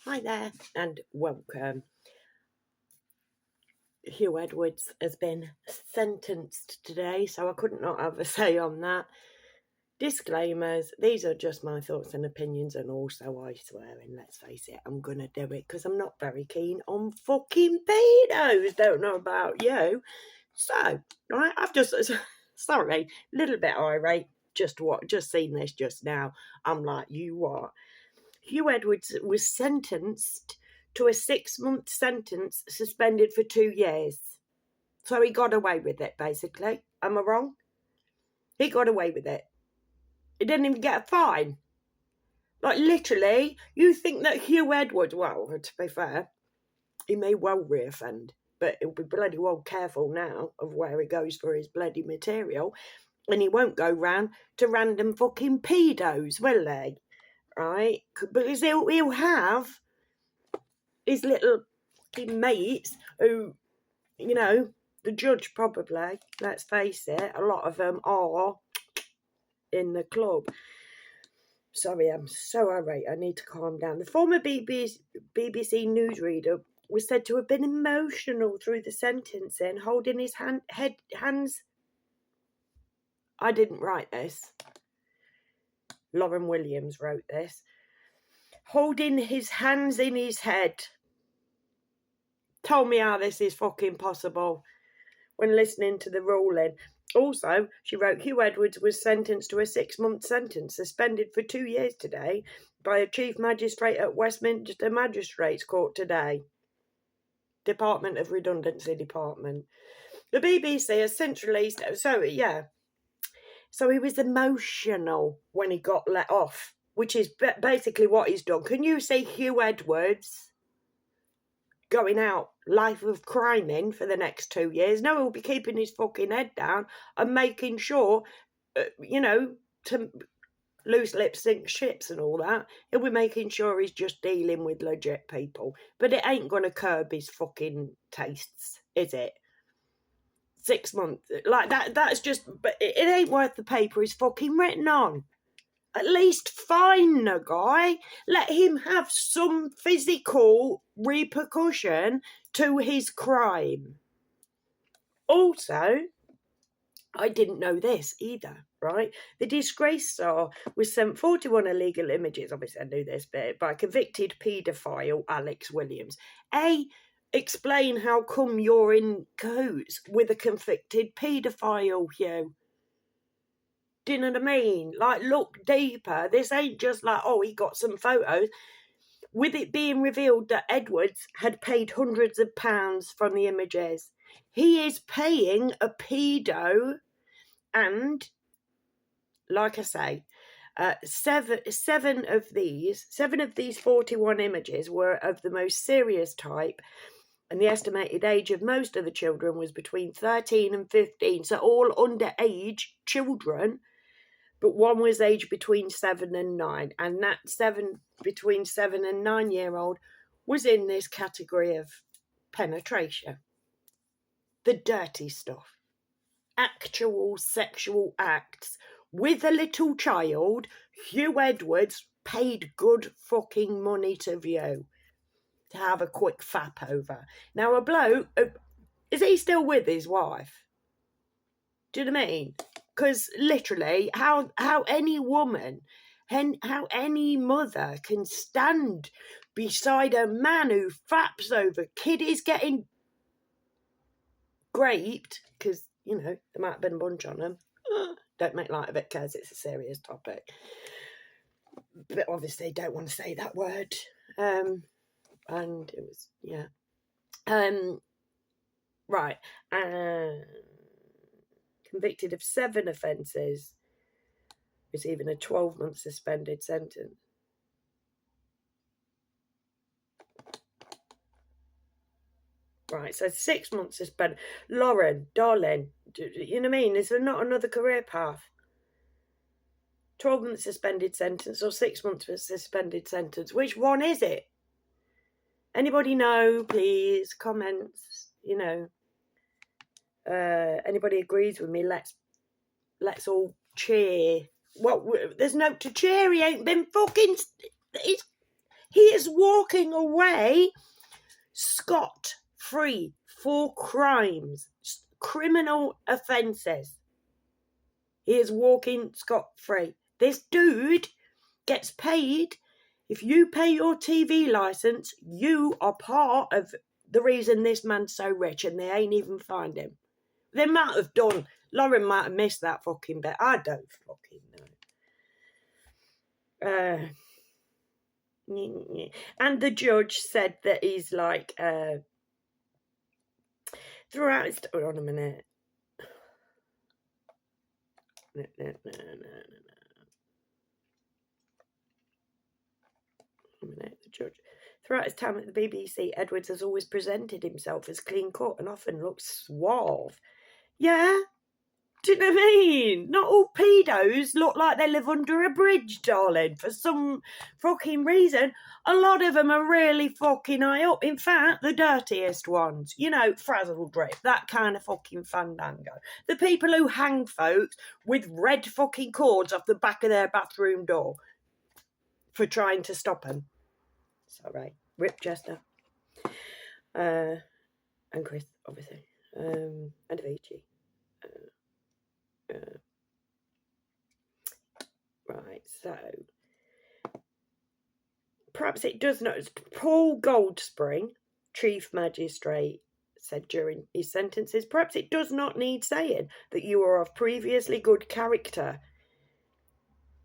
Hi there and welcome. Huw Edwards has been sentenced today, so I couldn't not have a say on that. Disclaimers, these are just my thoughts and opinions, and also I swear, and let's face it, I'm gonna do it because I'm not very keen on fucking pedos. Don't know about you. So, right, I've just, sorry, little bit irate, just seen this just now. I'm like, you what? Huw Edwards was sentenced to a 6-month sentence, suspended for 2 years. So he got away with it, basically. Am I wrong? He got away with it. He didn't even get a fine. Like, literally, you think that Huw Edwards, well, to be fair, he may well reoffend, but he'll be bloody well careful now of where he goes for his bloody material, and he won't go round to random fucking pedos, will he? Right? Because he'll have his little mates who, you know, the judge probably, let's face it, a lot of them are in the club. Sorry, I'm so irate. I need to calm down. The former BBC newsreader was said to have been emotional through the sentencing, holding his hands. I didn't write this. Lauren Williams wrote this. Holding his hands in his head. Told me how this is fucking possible when listening to the ruling. Also, she wrote, Huw Edwards was sentenced to a 6-month sentence, suspended for 2 years today by a chief magistrate at Westminster Magistrates Court today. Department of Redundancy Department. The BBC has since released, so he was emotional when he got let off, which is basically what he's done. Can you see Huw Edwards going out life of criming for the next 2 years? No, he'll be keeping his fucking head down and making sure, to loose lips sink ships and all that. He'll be making sure he's just dealing with legit people. But it ain't going to curb his fucking tastes, is it? 6 months. Like, that's just, but it ain't worth the paper he's fucking written on. At least fine the guy. Let him have some physical repercussion to his crime. Also, I didn't know this either, right? The disgraced star was sent 41 illegal images, obviously I knew this bit, by convicted paedophile Alex Williams. Explain how come you're in cahoots with a convicted paedophile, Huw. Do you know what I mean? Like, look deeper. This ain't just like, oh, he got some photos. With it being revealed that Edwards had paid hundreds of pounds from the images. He is paying a pedo, and, like I say, seven of these 41 images were of the most serious type, and the estimated age of most of the children was between 13 and 15, so all underage children. But one was aged between 7 and 9, and that between 7 and 9-year-old was in this category of penetration. The dirty stuff. Actual sexual acts with a little child. Huw Edwards paid good fucking money to view, to have a quick fap over. Now, a bloke, is he still with his wife? Do you know what I mean? Because literally, how any woman, how any mother can stand beside a man who faps over kiddies getting raped, because, there might have been a bunch on them. Don't make light of it because it's a serious topic. But obviously don't want to say that word. And it was, yeah. Right. Convicted of 7 offences, receiving a 12-month suspended sentence. Right, so 6 months suspended. Lauren, darling, you know what I mean? Is there not another career path? 12-month suspended sentence or 6 months suspended sentence? Which one is it? Anybody know, please? Comments, anybody agrees with me, let's all cheer. Well, there's no to cheer. He ain't been fucking. He is walking away scot-free for crimes, criminal offences. He is walking scot-free. This dude gets paid. If you pay your TV licence, you are part of the reason this man's so rich, and they ain't even find him. They might have done. Lauren might have missed that fucking bit. I don't fucking know. And the judge said that he's like, throughout his... Hold on a minute. No. A minute, the judge. Throughout his time at the BBC, Edwards has always presented himself as clean-cut and often looks suave. Yeah? Do you know what I mean? Not all pedos look like they live under a bridge, darling, for some fucking reason. A lot of them are really fucking high up. In fact, the dirtiest ones. You know, frazzle drip, that kind of fucking fandango. The people who hang folks with red fucking cords off the back of their bathroom door for trying to stop them. Sorry. Rip Chester. And Chris, obviously. And Avicii. Right, so perhaps it does not. Paul Goldspring, Chief Magistrate, said during his sentences, perhaps it does not need saying that you are of previously good character,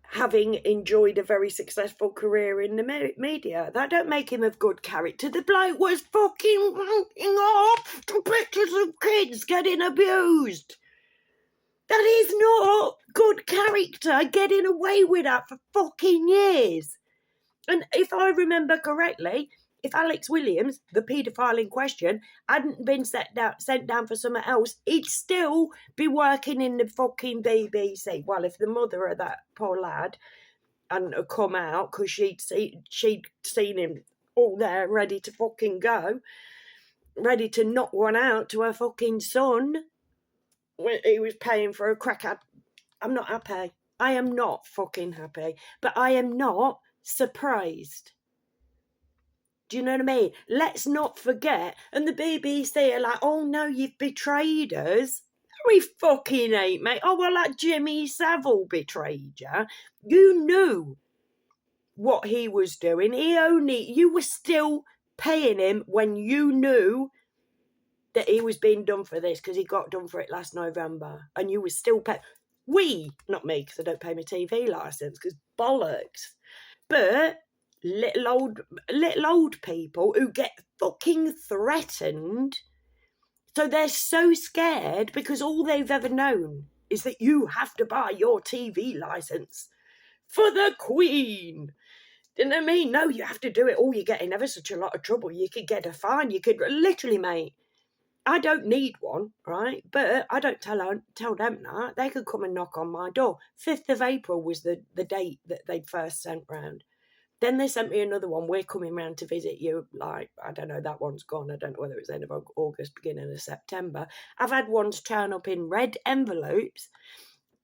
having enjoyed a very successful career in the media. That don't make him of good character. The bloke was fucking wanking off to pictures of kids getting abused. That is not good character, getting away with that for fucking years. And if I remember correctly, if Alex Williams, the paedophile in question, hadn't been sent down for something else, he'd still be working in the fucking BBC. Well, if the mother of that poor lad hadn't come out because she'd seen him all there ready to fucking go, ready to knock one out to her fucking son, he was paying for a crack at. I'm not happy. I am not fucking happy. But I am not surprised. Do you know what I mean? Let's not forget. And the BBC are like, oh no, you've betrayed us. We fucking ain't, mate. Oh, well, like Jimmy Savile betrayed you. You knew what he was doing. You were still paying him when you knew that he was being done for this, because he got done for it last November, and you were still paying. Not me, because I don't pay my TV licence, because bollocks. But little old people who get fucking threatened, so they're so scared because all they've ever known is that you have to buy your TV licence for the Queen. Do you know what I mean? No, you have to do it. Oh, you're getting ever such a lot of trouble. You could get a fine. You could literally, mate. I don't need one, right? But I don't tell them that. They could come and knock on my door. 5th of April was the date that they'd first sent round. Then they sent me another one. We're coming round to visit you. Like, I don't know, that one's gone. I don't know whether it's end of August, beginning of September. I've had ones turn up in red envelopes,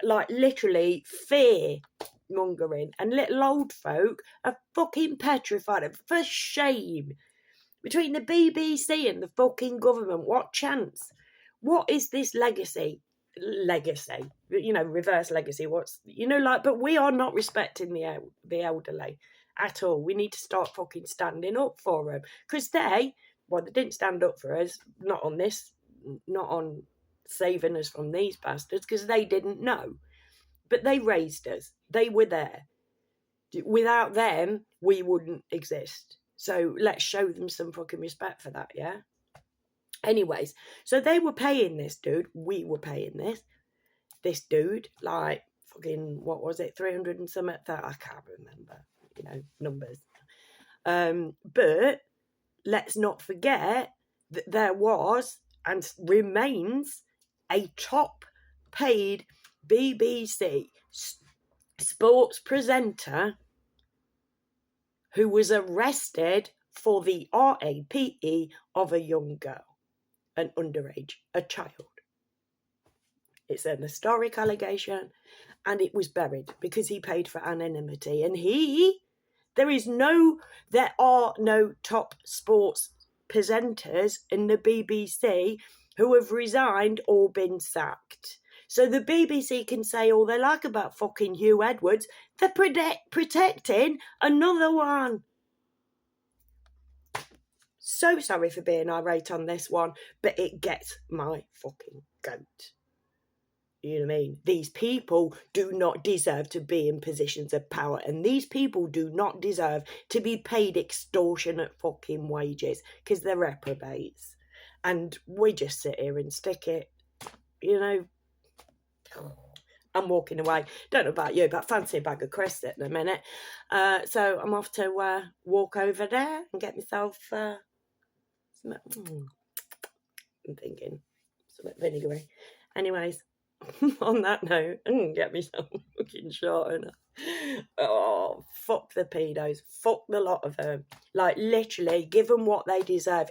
like literally fear mongering. And little old folk are fucking petrified. For shame. Between the BBC and the fucking government, what chance? What is this legacy? You know, reverse legacy. But we are not respecting the elderly at all. We need to start fucking standing up for them. Because they didn't stand up for us, not on saving us from these bastards, because they didn't know. But they raised us. They were there. Without them, we wouldn't exist. So let's show them some fucking respect for that, yeah? Anyways, so they were paying this dude. We were paying this dude, like, fucking, what was it, 300 and something? I can't remember, numbers. But let's not forget that there was and remains a top-paid BBC sports presenter who was arrested for the rape of a young girl, an underage, a child. It's an historic allegation, and it was buried because he paid for anonymity. And There are no top sports presenters in the BBC who have resigned or been sacked. So the BBC can say all they like about fucking Huw Edwards. They're protecting another one. So sorry for being irate on this one, but it gets my fucking goat. You know what I mean? These people do not deserve to be in positions of power, and these people do not deserve to be paid extortionate fucking wages because they're reprobates. And we just sit here and stick it, you know. I'm walking away. Don't know about you, but I fancy a bag of crisps in a minute. So I'm off to walk over there and get myself some. I'm thinking something vinegary. Anyways, on that note, I'm going to get myself fucking shot. And oh, fuck the pedos. Fuck the lot of them. Like, literally, give them what they deserve.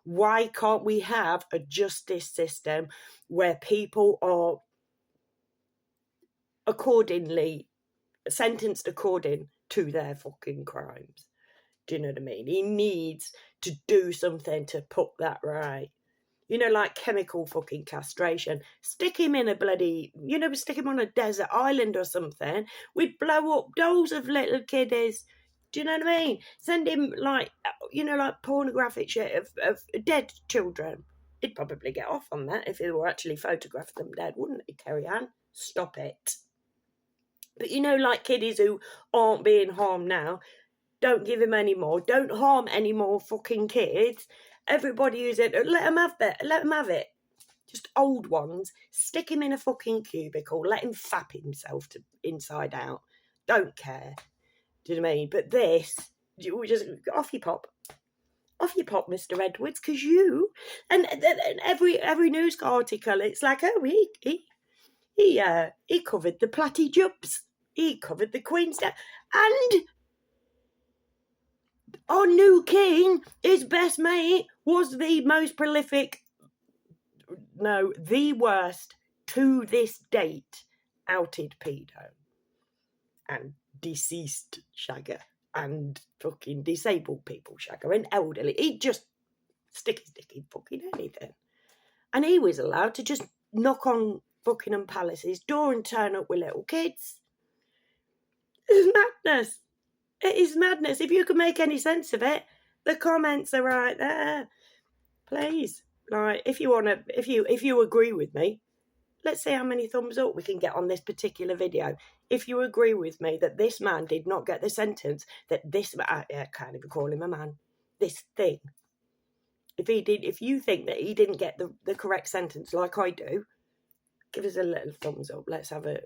Why can't we have a justice system where people are sentenced according to their fucking crimes? Do you know what I mean? He needs to do something to put that right. You know, like chemical fucking castration. Stick him in a bloody, stick him on a desert island or something. We'd blow up dolls of little kiddies. Do you know what I mean? Send him like pornographic shit of dead children. He'd probably get off on that if he were actually photographing them dead, wouldn't he, Kerry-Ann? Stop it. But like kiddies who aren't being harmed now, don't give him any more. Don't harm any more fucking kids. Everybody who's in, let them have it. Just old ones. Stick him in a fucking cubicle. Let him fap himself to inside out. Don't care. Do you know what I mean? But this, you just off you pop. Off you pop, Mr. Edwards, because you and every news article, it's like, oh, he covered the Platty Jumps. He covered the Queen's death. And our new king, his best mate, was the most prolific, the worst to this date outed pedo and deceased shagger and fucking disabled people shagger and elderly. He'd just stick his dick in fucking anything. And he was allowed to just knock on Buckingham Palace's door and turn up with little kids. It's madness. It is madness. If you can make any sense of it, the comments are right there. Please, if you agree with me, let's see how many thumbs up we can get on this particular video. If you agree with me that this man did not get the sentence that I can't even call him a man. This thing. If you think that he didn't get the correct sentence like I do, give us a little thumbs up. Let's have a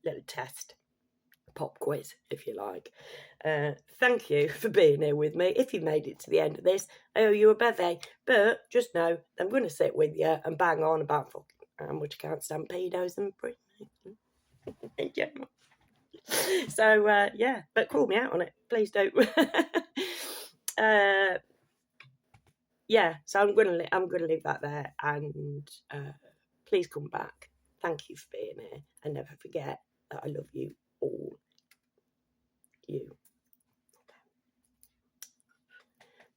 little test. Pop quiz, if you like. Thank you for being here with me. If you made it to the end of this, I owe you a bevy. But just know I'm going to sit with you and bang on about fucking how much I can't stand pedos and in general. So yeah, but call me out on it, please don't. Yeah, so I'm gonna leave that there, and please come back. Thank you for being here, and never forget that I love you all. You.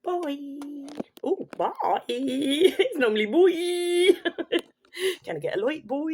Bye. Oh, bye. It's normally boy. Can I get a light, boy?